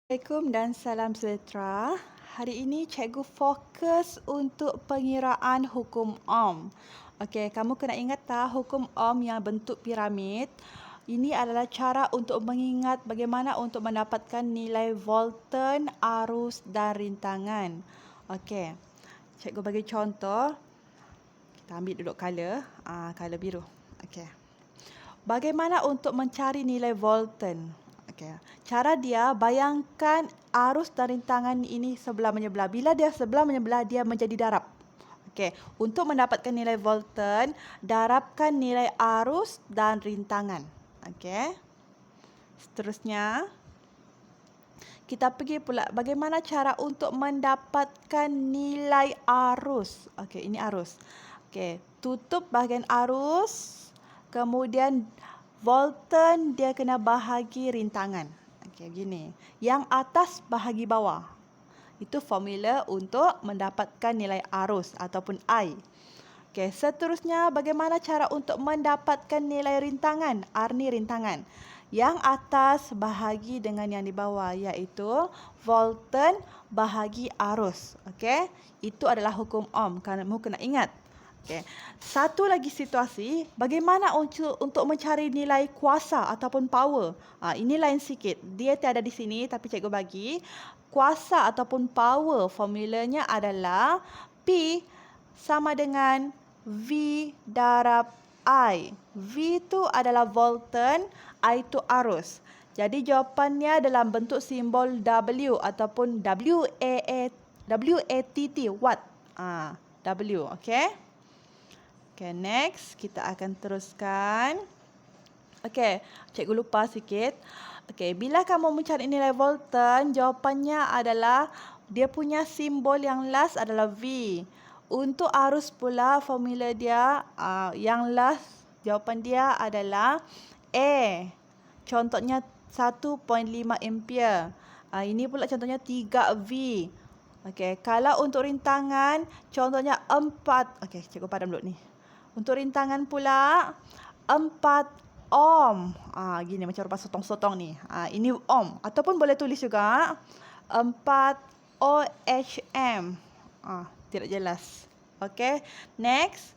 Assalamualaikum dan salam sejahtera. Hari ini cikgu fokus untuk pengiraan hukum Ohm. Okey, kamu kena ingat tak hukum Ohm yang bentuk piramid? Ini adalah cara untuk mengingat bagaimana untuk mendapatkan nilai volten, arus dan rintangan. Okey, cikgu bagi contoh. Kita ambil duduk color biru. Okey. Bagaimana untuk mencari nilai volten? Okay. Cara dia, bayangkan arus dan rintangan ini sebelah menyebelah. Bila dia sebelah menyebelah, dia menjadi darab. Okay. Untuk mendapatkan nilai volten, darabkan nilai arus dan rintangan. Okay. Seterusnya, kita pergi pula bagaimana cara untuk mendapatkan nilai arus. Okay, ini arus. Okay. Tutup bahagian arus. Kemudian volten dia kena bahagi rintangan. Okey, gini. Yang atas bahagi bawah. Itu formula untuk mendapatkan nilai arus ataupun I. Okey, seterusnya bagaimana cara untuk mendapatkan nilai rintangan? R ni rintangan. Yang atas bahagi dengan yang di bawah, iaitu volten bahagi arus. Okey, itu adalah hukum Ohm. Kamu kena ingat. Okay. Satu lagi situasi, bagaimana untuk mencari nilai kuasa ataupun power. Ini lain sikit. Dia tiada di sini tapi cikgu bagi. Kuasa ataupun power formulanya adalah P sama dengan V darab I. V itu adalah volten, I itu arus. Jadi jawapannya dalam bentuk simbol W ataupun WATT, watt. W, okey. Okay, next kita akan teruskan. Okay, cikgu lupa sikit. Okay, bila kamu mencari nilai volten, jawapannya adalah dia punya simbol yang last adalah V. Untuk arus pula, formula dia yang last, jawapan dia adalah A. Contohnya 1.5 ampere. Ini pula contohnya 3V. Okay, kalau untuk rintangan, contohnya 4. Okay, cikgu padam dulu ni. Untuk rintangan pula 4 ohm. Gini macam rupa sotong-sotong ni. Ini ohm ataupun boleh tulis juga 4 ohm. Tidak jelas. Okey, next.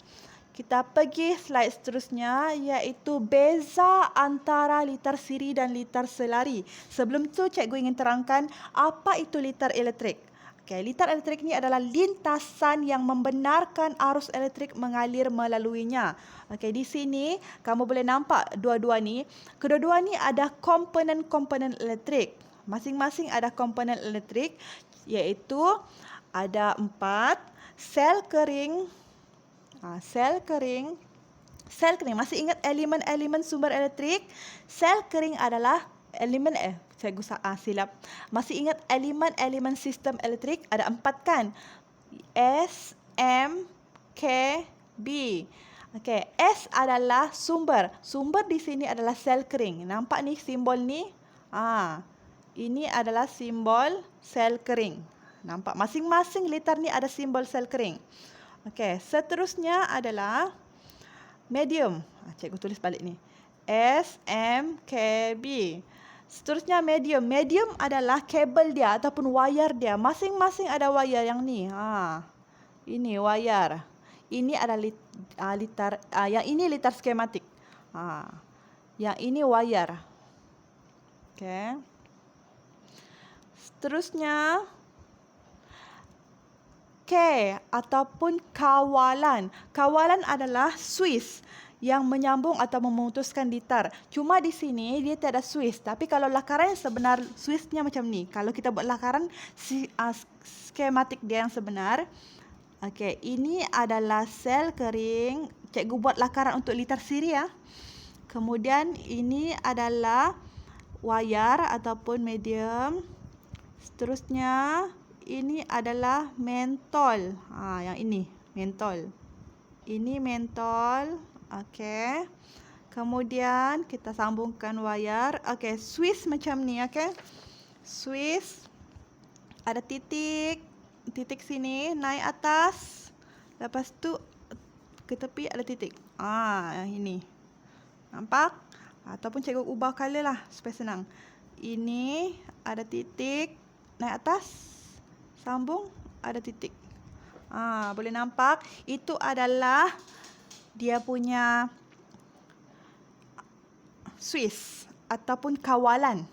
Kita pergi slide seterusnya iaitu beza antara litar siri dan litar selari. Sebelum tu cikgu ingin terangkan apa itu litar elektrik. Okay, litar elektrik ini adalah lintasan yang membenarkan arus elektrik mengalir melaluinya. Okay, di sini kamu boleh nampak dua-dua ni. Kedua-dua ni ada komponen-komponen elektrik. Masing-masing ada komponen elektrik iaitu ada 4 sel kering. Sel kering masih ingat elemen-elemen sumber elektrik? Sel kering adalah elemen cikgu silap. Masih ingat elemen-elemen sistem elektrik? Ada 4 kan? S, M, K, B. Okey, S adalah sumber. Sumber di sini adalah sel kering. Nampak ni simbol ni? Ini adalah simbol sel kering. Nampak masing-masing litar ni ada simbol sel kering. Okey, seterusnya adalah medium. Cikgu tulis balik ni. S, M, K, B. Seterusnya medium. Medium adalah kabel dia ataupun wayar dia. Masing-masing ada wayar yang ni. Ini wayar. Ini adalah litar. Yang ini litar skematik. Yang ini wayar. Okey. Seterusnya K ataupun kawalan. Kawalan adalah suis yang menyambung atau memutuskan litar. Cuma di sini dia tiada suis. Tapi kalau lakaran yang sebenar, suisnya macam ni. Kalau kita buat lakaran skematik dia yang sebenar. Okey, ini adalah sel kering. Cikgu buat lakaran untuk litar siri ya. Kemudian ini adalah wayar ataupun medium. Seterusnya ini adalah mentol. Yang ini mentol. Ini mentol. Okey. Kemudian kita sambungkan wayar. Okey, suis macam ni, okey. Suis ada titik. Titik sini naik atas. Lepas tu ke tepi ada titik. Yang ini. Nampak? Ataupun cikgu ubah color lah supaya senang. ini ada titik, naik atas, sambung, ada titik. Boleh nampak itu adalah dia punya Swiss ataupun kawalan.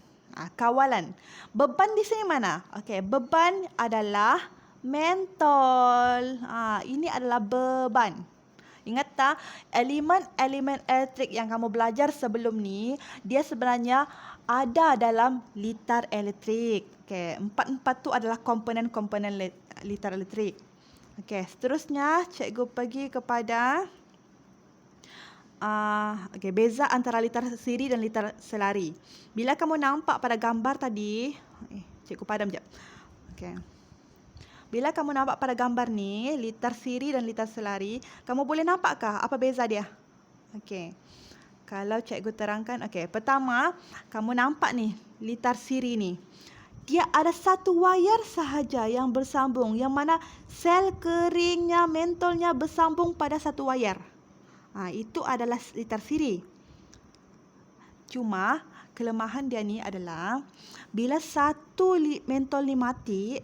Kawalan. Beban di sini mana? Okey, beban adalah mentol. Ini adalah beban. Ingat tak, elemen-elemen elektrik yang kamu belajar sebelum ni, dia sebenarnya ada dalam litar elektrik. Okey, empat tu adalah komponen-komponen litar elektrik. Okey, seterusnya cikgu pergi kepada beza antara litar siri dan litar selari. Bila kamu nampak pada gambar tadi, cikgu padam jap. Okey. Bila kamu nampak pada gambar ni, litar siri dan litar selari, kamu boleh nampakkah apa beza dia? Okey. Kalau cikgu terangkan, okey, pertama, kamu nampak ni, litar siri ni. Dia ada satu wayar sahaja yang bersambung, yang mana sel keringnya, mentolnya bersambung pada satu wayar. Itu adalah litar siri. Cuma kelemahan dia ni adalah bila satu mentol ni mati,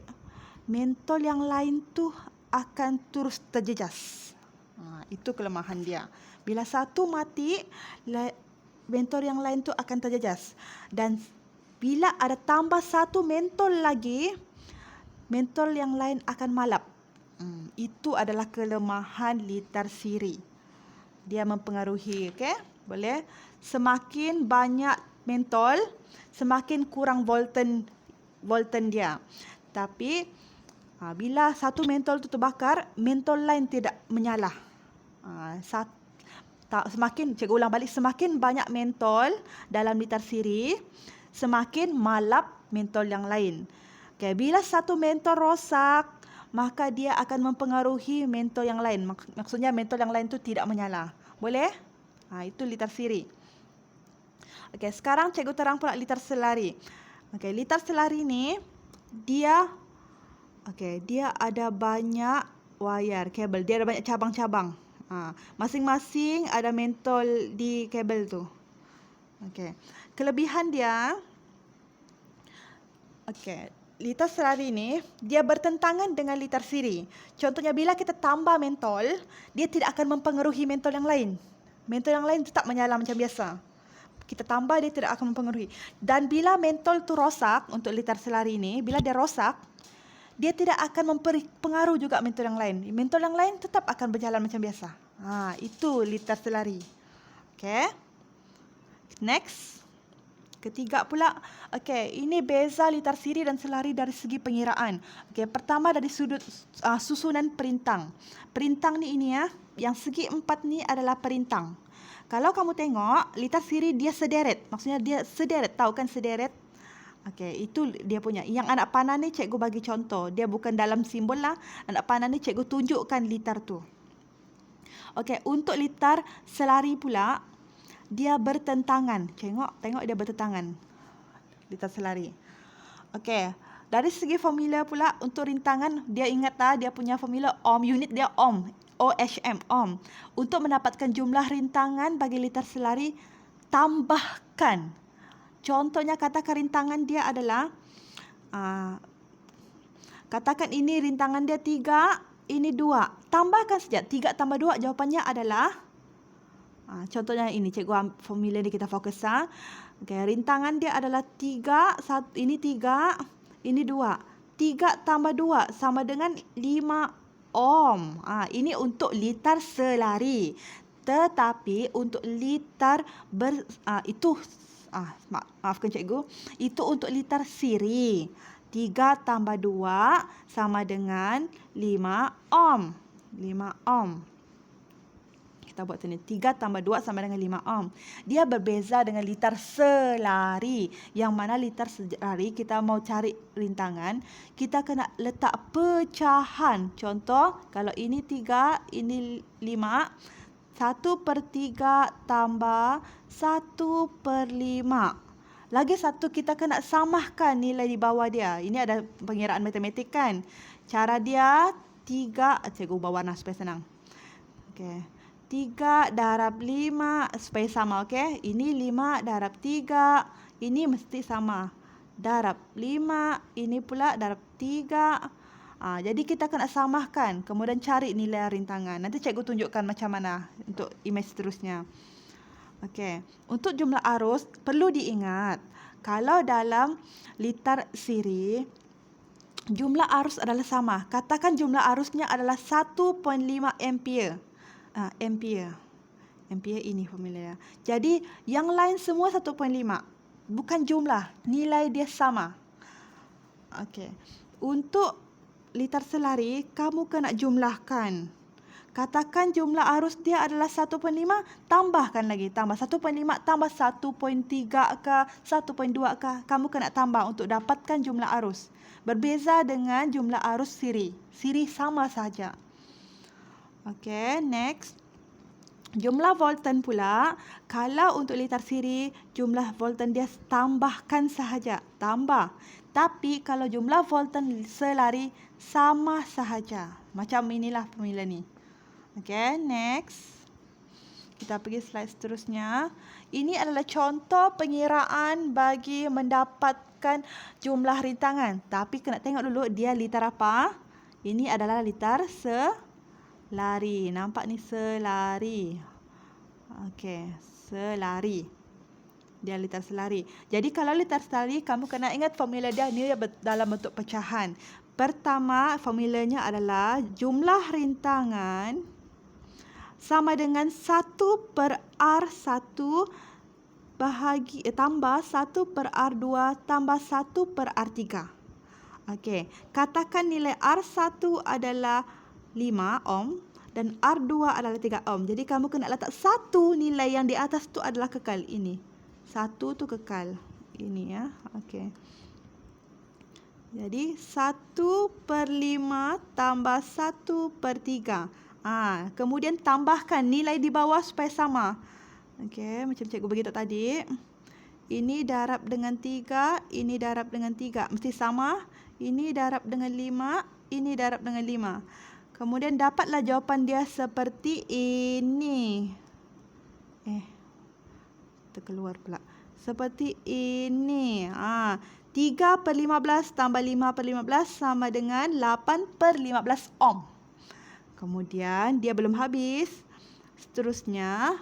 mentol yang lain tu akan terus terjejas. Itu kelemahan dia. Bila satu mati, mentol yang lain tu akan terjejas. Dan bila ada tambah satu mentol lagi, mentol yang lain akan malap. Itu adalah kelemahan litar siri. Dia mempengaruhi, okey? Boleh? Semakin banyak mentol, semakin kurang volten dia. Tapi bila satu mentol itu terbakar, mentol lain tidak menyala. Semakin, cikgu ulang balik, semakin banyak mentol dalam litar siri, semakin malap mentol yang lain. Okay, bila satu mentol rosak, maka dia akan mempengaruhi mentol yang lain. Maksudnya mentol yang lain itu tidak menyala. Boleh? Itu litar siri. Okey, sekarang cikgu terang pula litar selari. Okey, litar selari ni dia ada banyak wayar kabel. Dia ada banyak cabang-cabang. Masing-masing ada mentol di kabel tu. Okey. Kelebihan dia, litar selari ni dia bertentangan dengan litar siri. Contohnya bila kita tambah mentol, dia tidak akan mempengaruhi mentol yang lain. Mentol yang lain tetap menyala macam biasa. Kita tambah, dia tidak akan mempengaruhi. Dan bila mentol tu rosak untuk litar selari ni, bila dia rosak, dia tidak akan mempengaruhi juga mentol yang lain. Mentol yang lain tetap akan berjalan macam biasa. Itu litar selari. Okay. Next. Ketiga pula, ini beza litar siri dan selari dari segi pengiraan. Pertama dari sudut susunan perintang. Perintang ni ini ya, yang segi 4 ni adalah perintang. Kalau kamu tengok, litar siri dia sederet. Maksudnya dia sederet, tahu kan sederet? Itu dia punya. Yang anak panah ni cikgu bagi contoh. Dia bukan dalam simbol lah. Anak panah ni cikgu tunjukkan litar tu. Untuk litar selari pula, dia bertentangan. Tengok dia bertentangan. Litar selari. Dari segi formula pula untuk rintangan, dia ingat tak dia punya formula ohm, unit dia ohm. OHM, ohm. Untuk mendapatkan jumlah rintangan bagi litar selari, tambahkan. Contohnya katakan rintangan dia adalah, katakan ini rintangan dia 3, ini 2. Tambahkan saja. 3 tambah 2 jawapannya adalah, contohnya ini, cikgu formula ni kita fokus. Rintangan dia adalah 3, ini 3, ini 2. 3 tambah 2 sama dengan 5 ohm. Ini untuk litar selari. Tetapi untuk litar maafkan cikgu, itu untuk litar siri. 3 tambah 2 sama dengan 5 ohm. 5 ohm. Kita buat sini. 3 tambah 2 sama dengan 5 ohm. Dia berbeza dengan litar selari. Yang mana litar selari kita mau cari rintangan, kita kena letak pecahan. Contoh, kalau ini 3, ini 5. 1/3 tambah 1/5. Lagi satu, kita kena samahkan nilai di bawah dia. Ini ada pengiraan matematik kan. Cara dia 3, cikgu ubah warna supaya senang. 3 darab 5 supaya sama. Ini 5 darab 3, Ini mesti sama. Darab 5, ini pula darab 3. Jadi kita kena samakan, kemudian cari nilai rintangan. Nanti cikgu tunjukkan macam mana untuk imej seterusnya. Okey, untuk jumlah arus perlu diingat, kalau dalam litar siri, jumlah arus adalah sama. Katakan jumlah arusnya adalah 1.5 ampere. Ampere. Ampere ini formula. Jadi yang lain semua 1.5. Bukan jumlah, nilai dia sama. Okey. Untuk litar selari, kamu kena jumlahkan. Katakan jumlah arus dia adalah 1.5, tambahkan lagi. Tambah 1.5 tambah 1.3 ke, 1.2 ke. Kamu kena tambah untuk dapatkan jumlah arus. Berbeza dengan jumlah arus siri. Siri sama saja. Okey, next. Jumlah volten pula, kalau untuk litar siri, jumlah volten dia tambahkan sahaja. Tambah. Tapi kalau jumlah volten selari, sama sahaja. Macam inilah formula ni. Okey, next. Kita pergi slide seterusnya. Ini adalah contoh pengiraan bagi mendapatkan jumlah rintangan. Tapi kena tengok dulu dia litar apa. Ini adalah litar selari. Nampak ni selari. Okey, selari. Dia litar selari. Jadi kalau litar selari, kamu kena ingat formula dia ni dalam bentuk pecahan. Pertama, formulanya adalah jumlah rintangan sama dengan 1/R1 bahagi tambah 1/R2 tambah 1/R3. Okey, katakan nilai R1 adalah 5 ohm dan R2 adalah 3 ohm. Jadi kamu kena letak satu nilai yang di atas tu adalah kekal ini. Satu tu kekal. Ini ya. Okey. Jadi 1/5 tambah 1/3. Kemudian tambahkan nilai di bawah supaya sama. Okey, macam cikgu beritahu tadi. Ini darab dengan 3, ini darab dengan 3. Mesti sama. Ini darab dengan 5, ini darab dengan 5. Kemudian dapatlah jawapan dia seperti ini. Terkeluar pula. Seperti ini. 3/15 tambah 5/15 sama dengan 8/15 ohm. Kemudian dia belum habis. Seterusnya.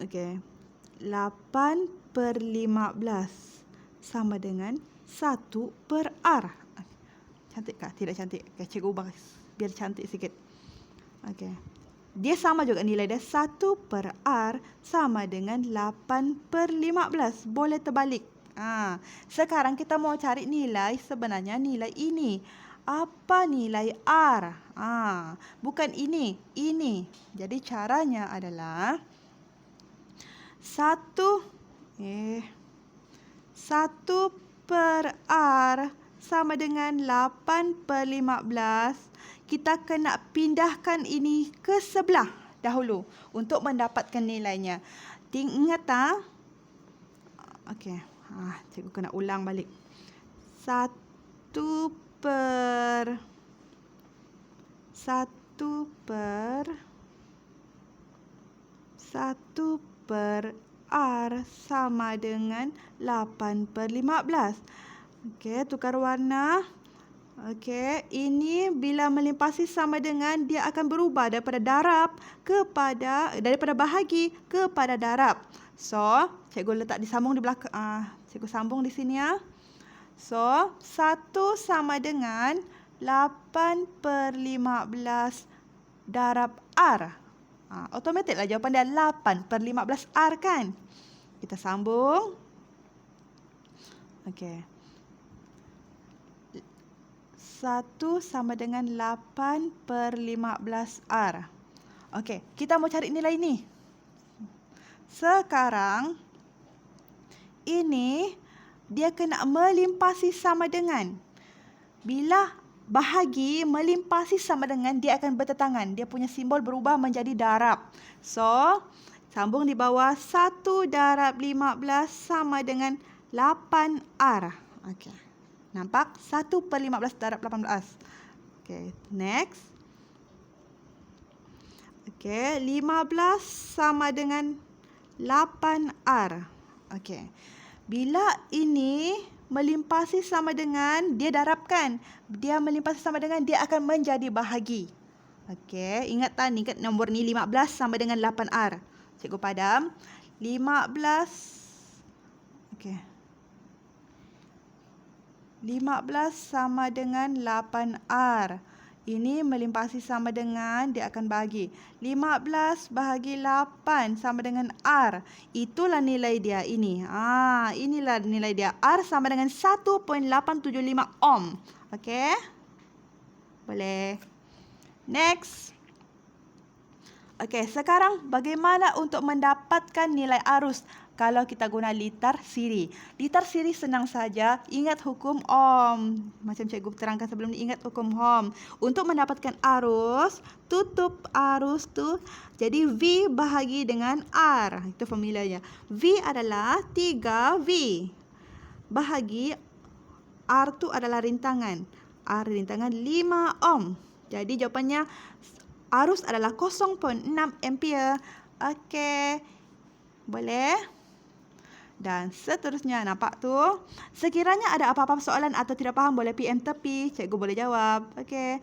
Okey. 8/15 sama dengan 1/R. Cantik kah? Tidak cantik. Okay, cikgu ubah biar cantik sikit. Okey. Dia sama juga nilai dia. 1/R sama dengan 8/15. Boleh terbalik. Sekarang kita mau cari nilai, sebenarnya nilai ini. Apa nilai R? Bukan ini. Ini. Jadi caranya adalah 1/R sama dengan 8/15. Kita kena pindahkan ini ke sebelah dahulu untuk mendapatkan nilainya. Ingat okey. Cikgu kena ulang balik. 1/R sama dengan 8/15. Okey, tukar warna. Okey, ini bila melimpasi sama dengan dia akan berubah daripada bahagi kepada darab. So, cikgu letak disambung di belakang. Cikgu sambung di sini ya. So, 1 sama dengan 8/15 darab R. Automatiklah jawapan dia 8/15 R kan? Kita sambung. Okey. 1 sama dengan 8/15 R. Okey, kita mau cari nilai ini. Sekarang, ini dia kena melimpasi sama dengan. Bila bahagi melimpasi sama dengan, dia akan bertentangan. Dia punya simbol berubah menjadi darab. So, sambung di bawah. 1 darab 15 sama dengan 8R. Okey. Nampak? 1/15 darab 18. Okey, next. Okey, 15 sama dengan 8R. Okey. Bila ini melimpasi sama dengan, dia darabkan. Dia melimpasi sama dengan, dia akan menjadi bahagi. Okey, ingat tak ni nombor ni 15 sama dengan 8R. Cikgu padam. 15. Okey. 15 sama dengan 8R. Ini melimpasi sama dengan, dia akan bahagi. 15 bahagi 8 sama dengan R. Itulah nilai dia ini. Inilah nilai dia. R sama dengan 1.875 ohm. Okey? Boleh. Next. Okey, sekarang bagaimana untuk mendapatkan nilai arus kalau kita guna litar siri? Litar siri senang saja, ingat hukum Ohm. Macam cikgu terangkan sebelum ni, ingat hukum Ohm. Untuk mendapatkan arus, tutup arus tu jadi V bahagi dengan R. Itu formulanya. V adalah 3V bahagi R tu adalah rintangan. R rintangan 5 ohm. Jadi jawapannya arus adalah 0.6 ampere. Okey. Boleh? Dan seterusnya, nampak tu? Sekiranya ada apa-apa soalan atau tidak faham, boleh PM tepi. Cikgu boleh jawab. Okey.